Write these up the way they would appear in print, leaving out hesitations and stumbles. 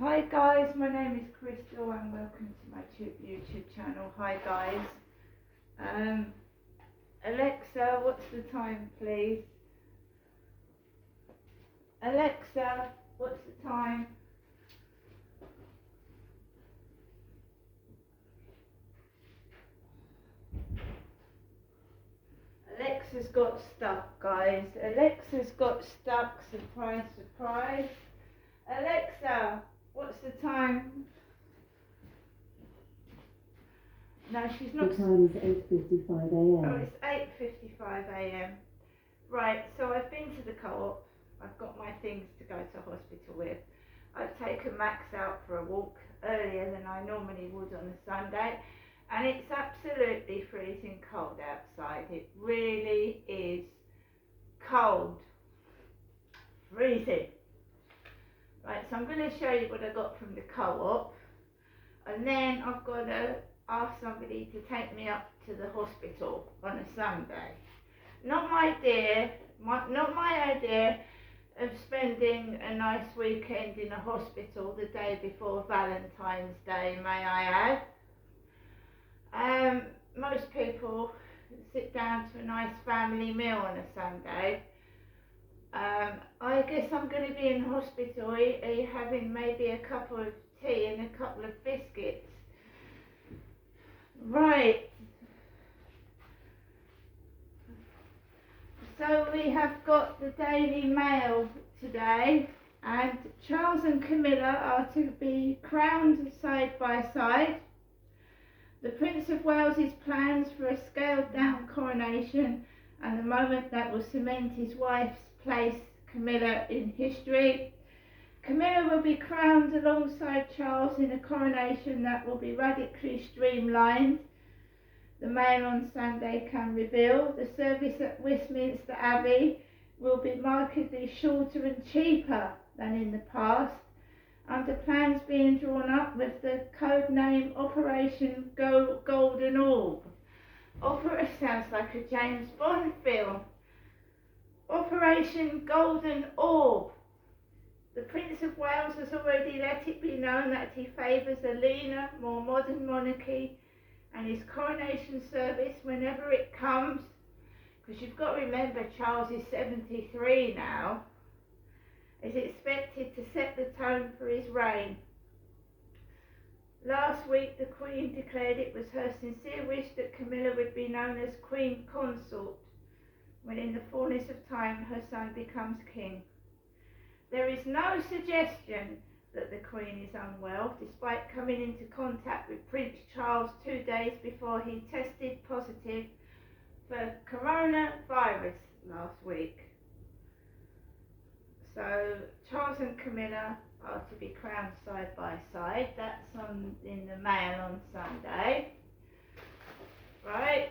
Hi guys, my name is Crystal and welcome to my YouTube channel. Hi guys. Alexa, what's the time please? Alexa, what's the time? Alexa's got stuck guys. Alexa's got stuck, surprise, surprise. Alexa, what's the time? No, she's not. The time is 8:55 a.m. Oh, it's 8:55 a.m. Right, so I've been to the co-op. I've got my things to go to hospital with. I've taken Max out for a walk earlier than I normally would on a Sunday, and it's absolutely freezing cold outside. It really is cold. Freezing. Right, so I'm going to show you what I got from the co-op, and then I've got to ask somebody to take me up to the hospital on a Sunday. Not my idea of spending a nice weekend in a hospital the day before Valentine's Day, may I add. Most people sit down to a nice family meal on a Sunday. I guess I'm going to be in hospital having maybe a cup of tea and a couple of biscuits. Right. So we have got the Daily Mail today, and Charles and Camilla are to be crowned side by side. The Prince of Wales's plans for a scaled down coronation and the moment that will cement his wife's place, Camilla, in history. Camilla will be crowned alongside Charles in a coronation that will be radically streamlined. The Mail on Sunday can reveal the service at Westminster Abbey will be markedly shorter and cheaper than in the past, under plans being drawn up with the code name Operation Golden Orb. Opera sounds like a James Bond film. Operation Golden Orb. The Prince of Wales has already let it be known that he favours a leaner, more modern monarchy, and his coronation service, whenever it comes, because you've got to remember Charles is 73 now, is expected to set the tone for his reign. Last week the Queen declared it was her sincere wish that Camilla would be known as Queen Consort when in the fullness of time her son becomes king. There is no suggestion that the Queen is unwell, despite coming into contact with Prince Charles 2 days before he tested positive for coronavirus last week. So Charles and Camilla are to be crowned side by side. That's in the Mail on Sunday. Right.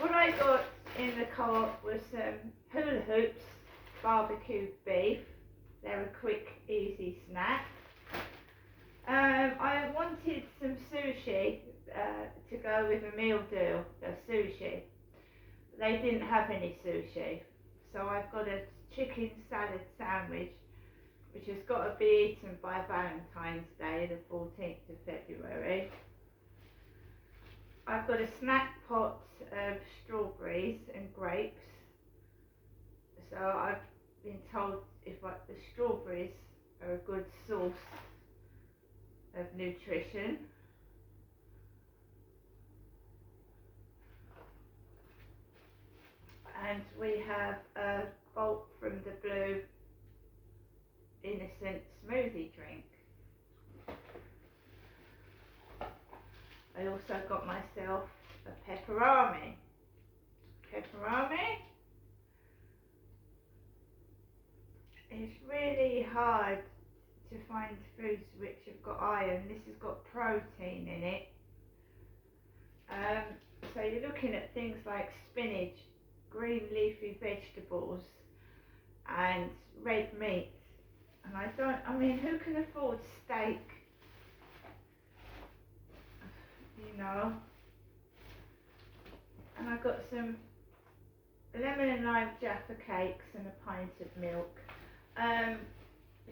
What I got in the co-op was some hula hoops, barbecued beef. They're a quick, easy snack. I wanted some sushi to go with a meal deal, sushi. They didn't have any sushi, so I've got a chicken salad sandwich, which has got to be eaten by Valentine's Day, the 14th of February. I've got a snack pot of strawberries and grapes. So I've been told the strawberries are a good source of nutrition. And we have a Bolt from the Blue Innocent smoothie drink. I also got myself a pepperami. It's really hard to find foods which have got iron. This has got protein in it. So you're looking at things like spinach, green leafy vegetables, and red meat. And who can afford steak? You know. And I got some lemon and lime Jaffa cakes and a pint of milk.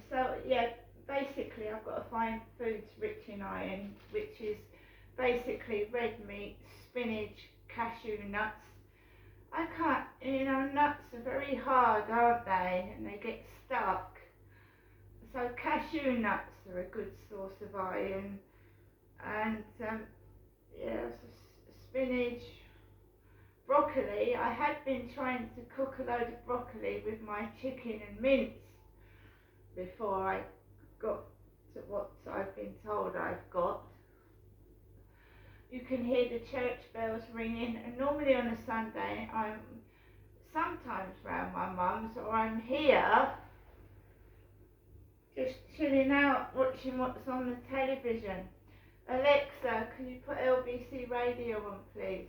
So yeah, basically I've got got to find foods rich in iron, which is basically red meat, spinach, cashew nuts. I can't, nuts are very hard, aren't they? And they get stuck. So cashew nuts are a good source of iron. And spinach, broccoli. I had been trying to cook a load of broccoli with my chicken and mince before I got to what I've been told I've got. You can hear the church bells ringing, and normally on a Sunday I'm sometimes round my mum's, or I'm here just chilling out watching what's on the television. Alexa, can you put LBC radio on, please?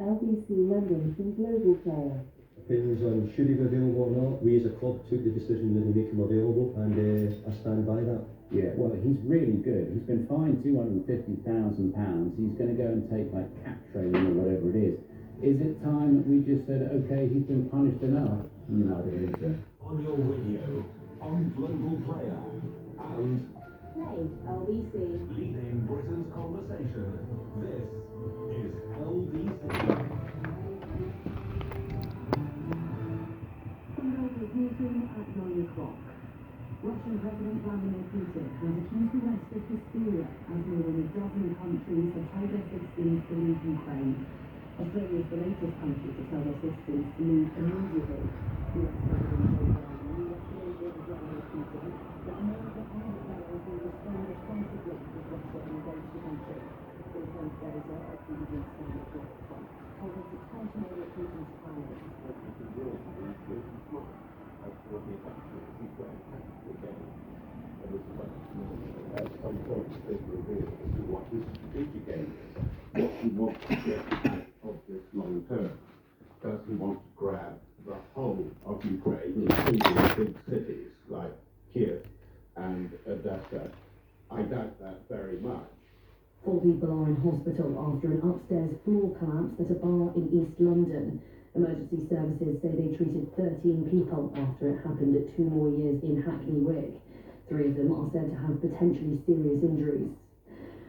LBC London from Global Player. Opinions on should he be available or not? We as a club took the decision to make him available, and I stand by that. Yeah, well, he's really good. He's been fined £250,000. He's going to go and take like cat training or whatever it is. Is it time that we just said, okay, he's been punished enough? No, it isn't. On your radio, on Global Player, and Play LBC. leading Britain's conversation. This is LBC. From Global Newsroom at 9 o'clock. Russian President Vladimir Putin has accused the West of hysteria as more than a dozen countries have told their citizens to leave Ukraine. Australia is the latest country to tell their citizens to leave immediately. US President Joe Biden yesterday warned Vladimir Putin that America and Israel will respond responsibly if Russia invades the country. Also, Gaza, a previous standard bloc front, told us it's time to know what Putin's plan is. At some point, it reveals as to what his strategic aim is, what he wants to get out of this long term. Does he want to grab the whole of Ukraine, including big cities like Kiev and Odessa? I doubt that very much. 4 people are in hospital after an upstairs floor collapsed at a bar in East London. Emergency services say they treated 13 people after it happened at 2 more years in Hackney Wick. 3 of them are said to have potentially serious injuries.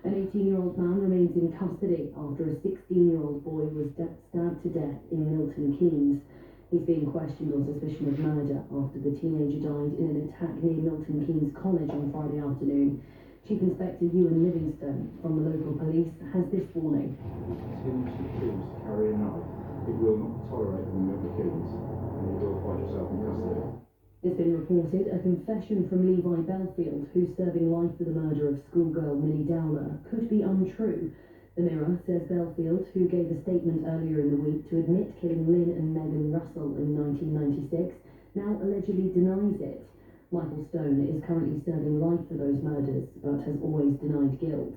An 18-year-old man remains in custody after a 16-year-old boy was stabbed to death in Milton Keynes. He's being questioned on suspicion of murder after the teenager died in an attack near Milton Keynes College on Friday afternoon. Chief Inspector Ewan Livingstone from the local police has this warning. As soon as you choose to carry a knife, it will not tolerate them with the kids, and you will find yourself in custody. It's been reported a confession from Levi Belfield, who's serving life for the murder of schoolgirl Millie Dowler, could be untrue. The Mirror says Belfield, who gave a statement earlier in the week to admit killing Lynn and Megan Russell in 1996, now allegedly denies it. Michael Stone is currently serving life for those murders, but has always denied guilt.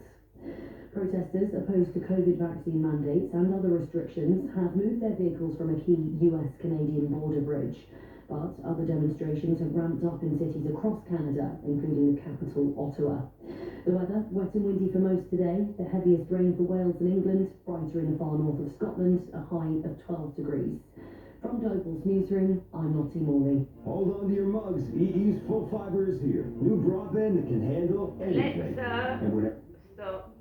Protesters opposed to COVID vaccine mandates and other restrictions have moved their vehicles from a key US-Canadian border bridge. But other demonstrations have ramped up in cities across Canada, including the capital, Ottawa. The weather, wet and windy for most today, the heaviest rain for Wales and England, brighter in the far north of Scotland, a high of 12 degrees. From Global's newsroom, I'm Lottie Morley. Hold on to your mugs. EE's Full Fiber is here. New broadband that can handle anything. Alexa, And we're stop.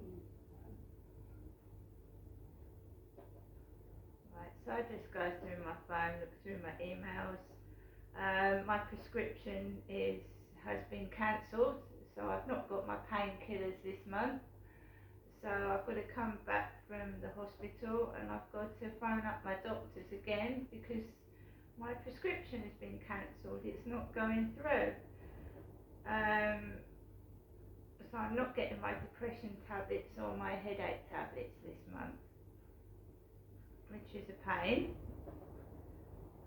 Right, so I just go through my phone, look through my emails. My prescription has been cancelled, so I've not got my painkillers this month. So I've got to come back from the hospital and I've got to phone up my doctors again because my prescription has been cancelled. It's not going through. So I'm not getting my depression tablets or my headache tablets this month, which is a pain.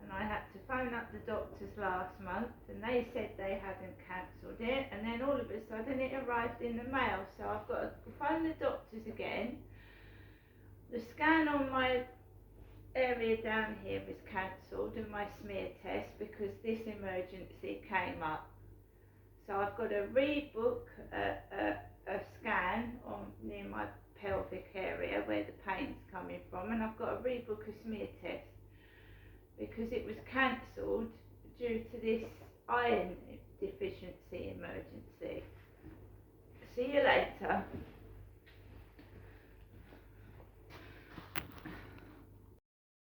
And I had to phone up the doctors last month and they said they hadn't cancelled it, and then all of a sudden it arrived in the mail, so I've got to phone the doctors again. The scan on my area down here was cancelled and my smear test because this emergency came up. So I've got to rebook a scan on near my pelvic area where the pain's coming from, and I've got to rebook a smear test because it was cancelled due to this iron deficiency emergency. See you later.